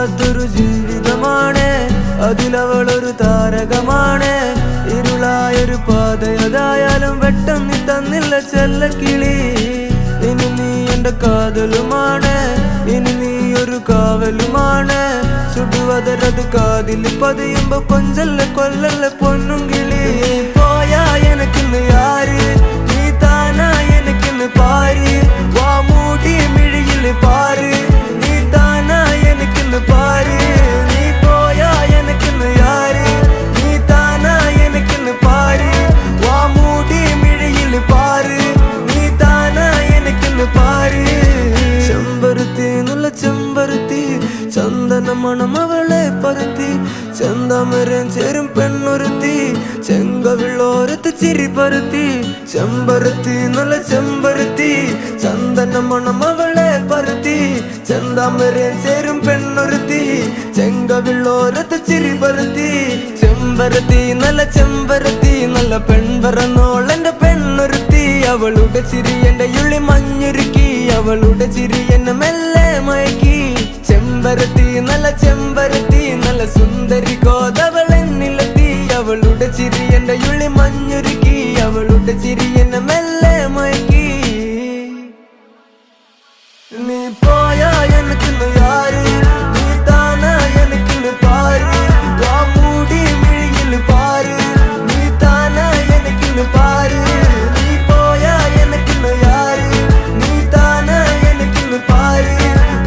വല്ലാത്തൊരു ജീവിതമാണ്, അതിലവളൊരു താരകമാണ്. ഇരുളായൊരു പാതയതായാലും വെട്ടം നീ തന്നില്ല ചെല്ലക്കിളി. ഇനി നീ എന്റെ കാതലുമാണ്, ഇനി നീ ഒരു കാവലുമാണ്. ചുടുവതരത് കാതിൽ പതിയുമ്പോ കൊഞ്ചല്ല കൊല്ലല്ല പൊന്നും കിളി. പോയാ എനക്കിന്ന് യാര്, നീ താനാ എനക്കിന്ന് പാര്. വാ മൂടി മിഴിയില് പാര്, നീ താനാ എനക്കിന്ന് പാര്. നീ പോയാ എനക്കിന്ന് യാര്, നീ താനാ എനക്കിന്ന് പാര്. വാ മൂടി മിഴിയില് പാര്, നീ താനാ എനക്കിന്ന് പാര്. ചെമ്പരുത്തി നല്ല ചെമ്പരുത്തി, ചന്ദന മണം അവളെ പരുത്തി. ചെന്താമരം ചേരും പെണ്ണൊരുത്തി, ചെങ്കവിളോരത്ത് ചിരി പരുത്തി. ചെമ്പരുത്തി നല്ല ചെമ്പരുത്തി, ചന്ദന മണം അവളെ പരുത്തി. ചെന്താമരം ചേരും പെണ്ണൊരുത്തി, ചെങ്കവിളോരത്ത് ചിരി പരുത്തി. ചെമ്പരത്തി നല്ല ചെമ്പരത്തി, നല്ല പെൺപറന്നോളെന്റെ പെണ്ണൊരുത്തി. അവളുടെ ചിരി എന്റെ ഉള്ളി മഞ്ഞുരുക്കി, അവളുടെ ചിരി എന്നെ മെല്ലെ മയക്കി. ചെമ്പരത്തി നല്ല ചെമ്പരത്തി, നല്ല സുന്ദരി കോതവളെന്നിലെത്തി. അവളുടെ ചിരി എന്റെ ഉള്ളി മഞ്ഞുരുക്കി, അവളുടെ ചിരി എന്നെ മെല്ലെ മയക്കി. നീ പോയാ എനക്കിന്ന് യാര്, നീ താനാ എനക്കിന്ന് പാര്. വാ മൂടി മിഴിയിൽ പാര്, നീ താനാ എനക്കിന്ന് പാര്. നീ പോയാ എനക്കിന്ന് യാര്, നീ താനാ എനക്കിന്ന് പാര്.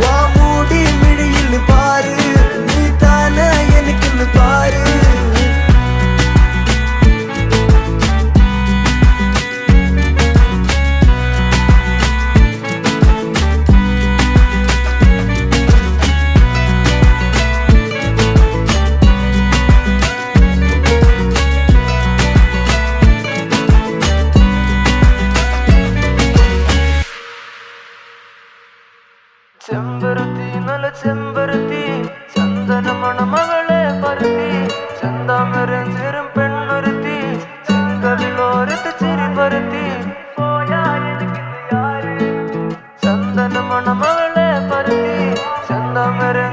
വാ മൂടി മിഴിയിൽ പാര്, നീ താനാ എനക്കിന്ന് പാര്. ചെമ്പരുത്തി നല്ല ചെമ്പരുത്തി, ചന്ദന മണം അവളെ പരുത്തി. ചെന്താമരം ചേരും പെണ്ണൊരുത്തി, ചെങ്കവിളോരത്ത് ചിരി പരുത്തി. പോയാ എനിക്കിന്ന് യാര്, ചന്ദന മണം അവളെ പരുത്തി. ചെന്താമരം